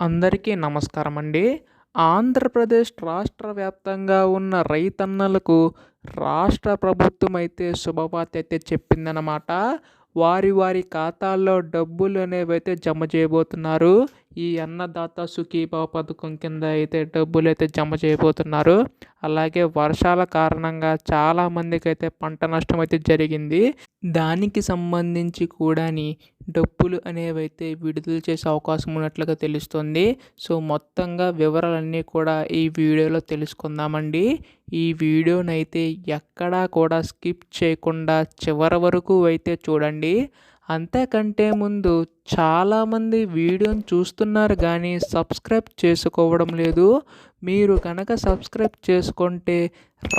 అందరికీ నమస్కారం అండి. ఆంధ్రప్రదేశ్ రాష్ట్ర వ్యాప్తంగా ఉన్న రైతన్నలకు రాష్ట్ర ప్రభుత్వం అయితే శుభవార్త అయితే చెప్పిందనమాట. వారి వారి ఖాతాల్లో డబ్బులు అనేవైతే జమ చేయబోతున్నారు. ఈ అన్నదాత సుఖీభవ పథకం కింద అయితే డబ్బులైతే జమ చేయబోతున్నారు. అలాగే వర్షాల కారణంగా చాలామందికి అయితే పంట నష్టం అయితే జరిగింది. దానికి సంబంధించి కూడాని డబ్బులు అనేవైతే విడుదల చేసే అవకాశం ఉన్నట్లుగా తెలుస్తుంది. సో మొత్తంగా వివరాలన్నీ కూడా ఈ వీడియోలో తెలుసుకుందామండి. ఈ వీడియోనైతే ఎక్కడా కూడా స్కిప్ చేయకుండా చివరి వరకు అయితే చూడండి. అంతకంటే ముందు చాలామంది వీడియోని చూస్తున్నారు కానీ సబ్స్క్రైబ్ చేసుకోవడం లేదు. మీరు కనుక సబ్స్క్రైబ్ చేసుకుంటే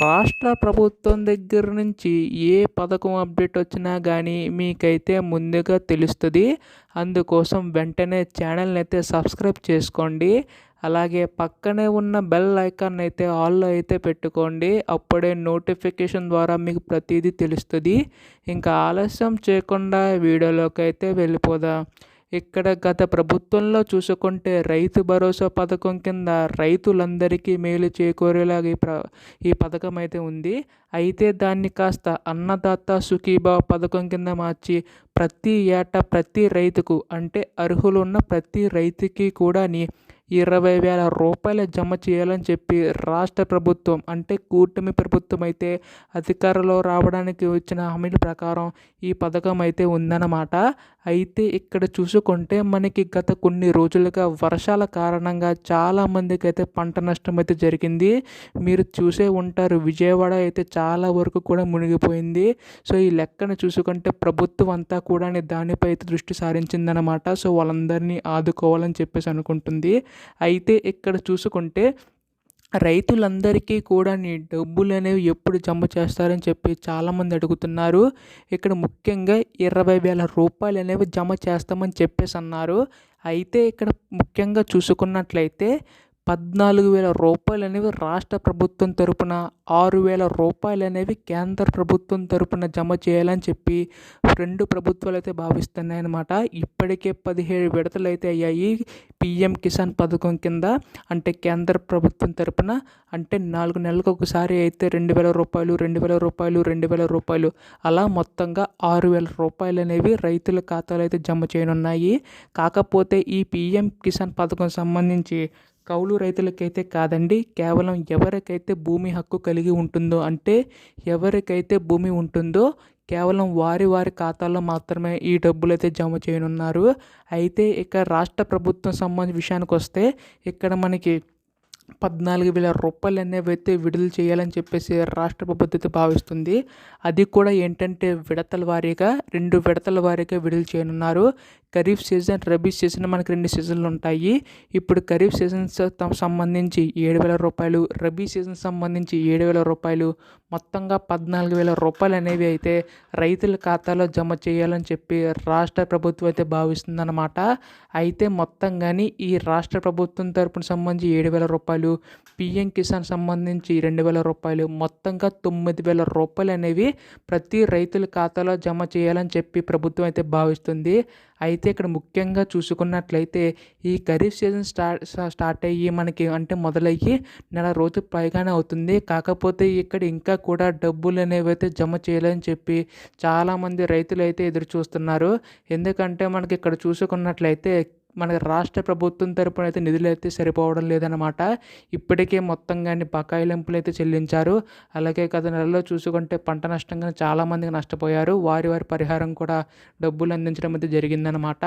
రాష్ట్ర ప్రభుత్వం దగ్గర నుంచి ఏ పథకం అప్డేట్ వచ్చినా కానీ మీకైతే ముందుగా తెలుస్తుంది. అందుకోసం వెంటనే ఛానల్ని అయితే సబ్స్క్రైబ్ చేసుకోండి. అలాగే పక్కనే ఉన్న బెల్ ఐకాన్ అయితే ఆల్లో అయితే పెట్టుకోండి. అప్పుడే నోటిఫికేషన్ ద్వారా మీకు ప్రతిదీ తెలుస్తుంది. ఇంకా ఆలస్యం చేయకుండా వీడియోలోకి అయితే వెళ్ళిపోదాం. ఇక్కడ గత ప్రభుత్వంలో చూసుకుంటే రైతు భరోసా పథకం కింద రైతులందరికీ మేలు చేకూరేలాగా ఈ పథకం అయితే ఉంది. అయితే దాన్ని కాస్త అన్నదాత సుఖీభావ పథకం కింద మార్చి ప్రతి ఏటా ప్రతి రైతుకు అంటే అర్హులు ఉన్న ప్రతి రైతుకి కూడా 20,000 రూపాయలు జమ చేయాలని చెప్పి రాష్ట్ర ప్రభుత్వం అంటే కూటమి ప్రభుత్వం అయితే అధికారంలో రావడానికి వచ్చిన హామీల ప్రకారం ఈ పథకం అయితే ఉందన్నమాట. అయితే ఇక్కడ చూసుకుంటే మనకి గత కొన్ని రోజులుగా వర్షాల కారణంగా చాలామందికి అయితే పంట నష్టం అయితే జరిగింది. మీరు చూసే ఉంటారు, విజయవాడ అయితే చాలా వరకు కూడా మునిగిపోయింది. సో ఈ లెక్కను చూసుకుంటే ప్రభుత్వం అంతా కూడా దానిపై అయితే దృష్టి సారించిందనమాట. సో వాళ్ళందరినీ ఆదుకోవాలని చెప్పేసి అనుకుంటుంది. అయితే ఇక్కడ చూసుకుంటే రైతులందరికీ కూడా డబ్బులు అనేవి ఎప్పుడు జమ చేస్తారని చెప్పి చాలామంది అడుగుతున్నారు. ఇక్కడ ముఖ్యంగా 20,000 రూపాయలు అనేవి జమ చేస్తామని చెప్పేసి అన్నారు. అయితే ఇక్కడ ముఖ్యంగా చూసుకున్నట్లయితే 14,000 రూపాయలు అనేవి రాష్ట్ర ప్రభుత్వం తరపున, 6,000 రూపాయలు అనేవి కేంద్ర ప్రభుత్వం తరపున జమ చేయాలని చెప్పి రెండు ప్రభుత్వాలు అయితే భావిస్తున్నాయి అన్నమాట. ఇప్పటికే 17 విడతలు అయితే అయ్యాయి పిఎం కిసాన్ పథకం కింద. అంటే కేంద్ర ప్రభుత్వం తరపున అంటే 4 నెలలకు ఒకసారి అయితే 2,000 రూపాయలు, 2,000 రూపాయలు, 2,000 రూపాయలు అలా మొత్తంగా 6,000 రూపాయలు అనేవి రైతుల ఖాతాలో అయితే జమ చేయనున్నాయి. కాకపోతే ఈ పిఎం కిసాన్ పథకం సంబంధించి కౌలు రైతులకైతే కాదండి, కేవలం ఎవరికైతే భూమి హక్కు కలిగి ఉంటుందో అంటే ఎవరికైతే భూమి ఉంటుందో కేవలం వారి వారి ఖాతాల్లో మాత్రమే ఈ డబ్బులు అయితే జమ చేయనున్నారు. అయితే ఇక రాష్ట్ర ప్రభుత్వం సంబంధించిన విషయానికి వస్తే ఇక్కడ మనకి 14,000 రూపాయలు అనేవి అయితే విడుదల చేయాలని చెప్పేసి రాష్ట్ర ప్రభుత్వం భావిస్తుంది. అది కూడా ఏంటంటే విడతల వారీగా 2 విడతల వారీగా విడుదల చేయనున్నారు. ఖరీఫ్ సీజన్, రబీ సీజన్ మనకి 2 సీజన్లు ఉంటాయి. ఇప్పుడు ఖరీఫ్ సీజన్స్ సంబంధించి 7,000 రూపాయలు, రబీ సీజన్ సంబంధించి 7,000 రూపాయలు, మొత్తంగా 14,000 రూపాయలు అనేవి అయితే రైతుల ఖాతాలో జమ చేయాలని చెప్పి రాష్ట్ర ప్రభుత్వం అయితే భావిస్తుందన్నమాట. అయితే మొత్తంగాని ఈ రాష్ట్ర ప్రభుత్వం తరపున సంబంధించి 7,000 రూపాయలు, పిఎం కిసాన్ సంబంధించి 2,000 రూపాయలు, మొత్తంగా 9,000 రూపాయలు అనేవి ప్రతి రైతుల ఖాతాలో జమ చేయాలని చెప్పి ప్రభుత్వం అయితే భావిస్తుంది. అయితే ఇక్కడ ముఖ్యంగా చూసుకున్నట్లయితే ఈ ఖరీఫ్ సీజన్ స్టార్ట్ అయ్యి మనకి అంటే మొదలయ్యి నెల రోజు పైగానే అవుతుంది. కాకపోతే ఇక్కడ ఇంకా కూడా డబ్బులు అనేవి అయితే జమ చేయాలని చెప్పి చాలామంది రైతులు అయితే ఎదురు చూస్తున్నారు. ఎందుకంటే మనకి ఇక్కడ చూసుకున్నట్లయితే మనకి రాష్ట్ర ప్రభుత్వం తరపున అయితే నిధులు అయితే సరిపోవడం లేదనమాట. ఇప్పటికే మొత్తంగాని బకాయిలింపులు అయితే చెల్లించారు. అలాగే గత నెలలో చూసుకుంటే పంట నష్టంగా చాలామందికి నష్టపోయారు. వారి వారి పరిహారం కూడా డబ్బులు అందించడం అయితే జరిగిందనమాట.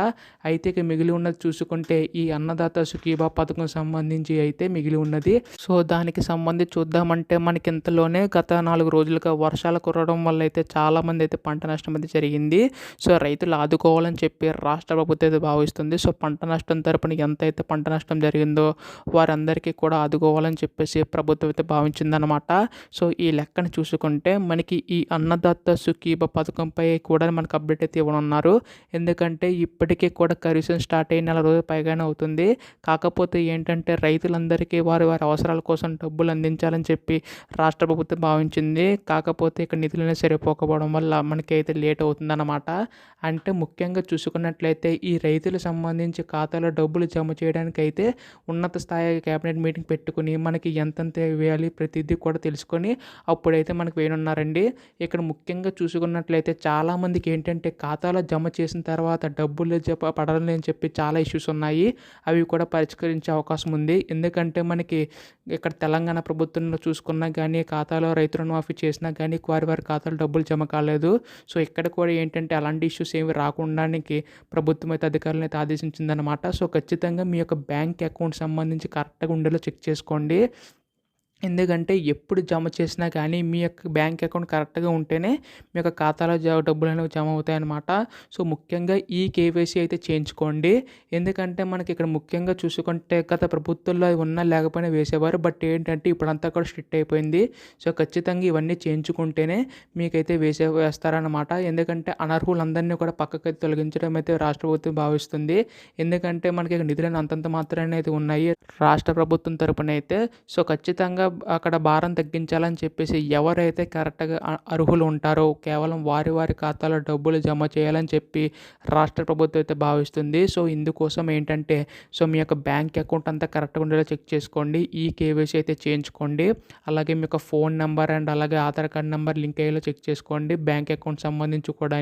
అయితే ఇక మిగిలి ఉన్నది చూసుకుంటే ఈ అన్నదాత సుఖీభావ పథకం సంబంధించి అయితే మిగిలి ఉన్నది. సో దానికి సంబంధించి చూద్దామంటే మనకి ఇంతలోనే గత 4 రోజులుగా వర్షాలు కురవడం వల్ల అయితే చాలామంది అయితే పంట నష్టం అయితే జరిగింది. సో రైతులు ఆదుకోవాలని చెప్పి రాష్ట్ర ప్రభుత్వం అయితే భావిస్తుంది. సో పంట నష్టం తరపున ఎంతైతే పంట నష్టం జరిగిందో వారందరికీ కూడా ఆదుకోవాలని చెప్పేసి ప్రభుత్వం అయితే భావించిందనమాట. సో ఈ లెక్కను చూసుకుంటే మనకి ఈ అన్నదాత సుఖీభ పథకంపై కూడా మనకు అప్డేట్ అయితే ఇవ్వనున్నారు. ఎందుకంటే ఇప్పటికీ కూడా ఖరీఫ్ సీజన్ స్టార్ట్ అయిన నెల రోజులు పైగానే అవుతుంది. కాకపోతే ఏంటంటే రైతులందరికీ వారి వారి అవసరాల కోసం డబ్బులు అందించాలని చెప్పి రాష్ట్ర ప్రభుత్వం భావించింది. కాకపోతే ఇక్కడ నిధులనే సరిపోకపోవడం వల్ల మనకైతే లేట్ అవుతుందన్నమాట. అంటే ముఖ్యంగా చూసుకున్నట్లయితే ఈ రైతులకు సంబంధించి ఖాతాలో డబ్బులు జమ చేయడానికైతే ఉన్నత స్థాయి క్యాబినెట్ మీటింగ్ పెట్టుకుని మనకి ఎంతెంత వేయాలి ప్రతిదీ కూడా తెలుసుకొని అప్పుడైతే మనకు వేయనున్నారండి. ఇక్కడ ముఖ్యంగా చూసుకున్నట్లయితే చాలామందికి ఏంటంటే ఖాతాలో జమ చేసిన తర్వాత డబ్బులు పడాలని చెప్పి చాలా ఇష్యూస్ ఉన్నాయి. అవి కూడా పరిష్కరించే అవకాశం ఉంది. ఎందుకంటే మనకి ఇక్కడ తెలంగాణ ప్రభుత్వంలో చూసుకున్నా కానీ ఖాతాలో రైతు రుణమాఫీ చేసినా కానీ వారి ఖాతాలో డబ్బులు జమ కాలేదు. సో ఇక్కడ కూడా ఏంటంటే అలాంటి ఇష్యూస్ ఏమి రాకుండానికి ప్రభుత్వం అయితే అధికారులను అయితే ఆదేశించిందనమాట. సో ఖచ్చితంగా మీ యొక్క బ్యాంక్ అకౌంట్ సంబంధించి కరెక్ట్గా ఉండేలా చెక్ చేసుకోండి. ఎందుకంటే ఎప్పుడు జమ చేసినా కానీ మీ యొక్క బ్యాంక్ అకౌంట్ కరెక్ట్గా ఉంటేనే మీ యొక్క ఖాతాలో డబ్బులు అనేవి జమ అవుతాయన్నమాట. సో ముఖ్యంగా ఈ కేవైసీ అయితే చేయించుకోండి. ఎందుకంటే మనకి ఇక్కడ ముఖ్యంగా చూసుకుంటే గత ప్రభుత్వంలో ఉన్నా లేకపోయినా వేసేవారు. బట్ ఏంటంటే ఇప్పుడంతా కూడా స్ట్రిక్ట్ అయిపోయింది. సో ఖచ్చితంగా ఇవన్నీ చేయించుకుంటేనే మీకైతే వేస్తారనమాట. ఎందుకంటే అనర్హులందరినీ కూడా పక్కకి తొలగించడం అయితే రాష్ట్ర ప్రభుత్వం భావిస్తుంది. ఎందుకంటే మనకి నిధులను అంతంత మాత్రమే అయితే ఉన్నాయి రాష్ట్ర ప్రభుత్వం తరపున అయితే. సో ఖచ్చితంగా అక్కడ భారం తగ్గించాలని చెప్పేసి ఎవరైతే కరెక్ట్గా అర్హులు ఉంటారో కేవలం వారి ఖాతాలో డబ్బులు జమ చేయాలని చెప్పి రాష్ట్ర ప్రభుత్వం అయితే భావిస్తుంది. సో ఇందుకోసం ఏంటంటే సో మీ యొక్క బ్యాంక్ అకౌంట్ అంతా కరెక్ట్గా ఉండేలా చెక్ చేసుకోండి. ఈ కేవైసీ అయితే చేయించుకోండి. అలాగే మీ యొక్క ఫోన్ నెంబర్ అండ్ అలాగే ఆధార్ కార్డ్ నెంబర్ లింక్ అయ్యేలా చెక్ చేసుకోండి బ్యాంక్ అకౌంట్ సంబంధించి కూడా.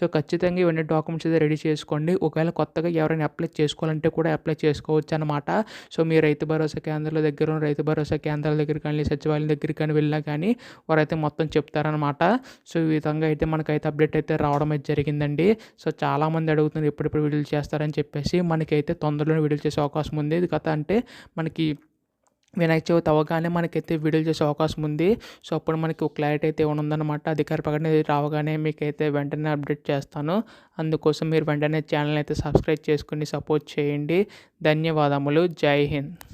సో ఖచ్చితంగా ఇవన్నీ డాక్యుమెంట్స్ అయితే రెడీ చేసుకోండి. ఒకవేళ కొత్తగా ఎవరైనా అప్లై చేసుకోవాలంటే కూడా అప్లై చేసుకోవచ్చు అనమాట. సో మీ రైతు భరోసా కేంద్రాల దగ్గర రైతు భరోసా కేంద్రాల దగ్గర కానీ సచివాలయం దగ్గరికి కానీ వెళ్ళినా కానీ వారైతే మొత్తం చెప్తారనమాట. సో ఈ విధంగా అయితే మనకైతే అప్డేట్ అయితే రావడం అయితే జరిగిందండి. సో చాలామంది అడుగుతున్నారు ఎప్పుడెప్పుడు వీడియోలు చేస్తారని చెప్పేసి. మనకైతే తొందరలోనే వీడియోలు చేసే అవకాశం ఉంది. ఇది కథ అంటే మనకి వినాయక చవితి అవ్వగానే మనకైతే వీడియోలు చేసే అవకాశం ఉంది. సో అప్పుడు మనకి ఒక క్లారిటీ అయితే ఉందన్నమాట. అధికార ప్రకటన రావగానే మీకైతే వెంటనే అప్డేట్ చేస్తాను. అందుకోసం మీరు వెంటనే ఛానల్ అయితే సబ్స్క్రైబ్ చేసుకుని సపోర్ట్ చేయండి. ధన్యవాదములు. జై హింద్.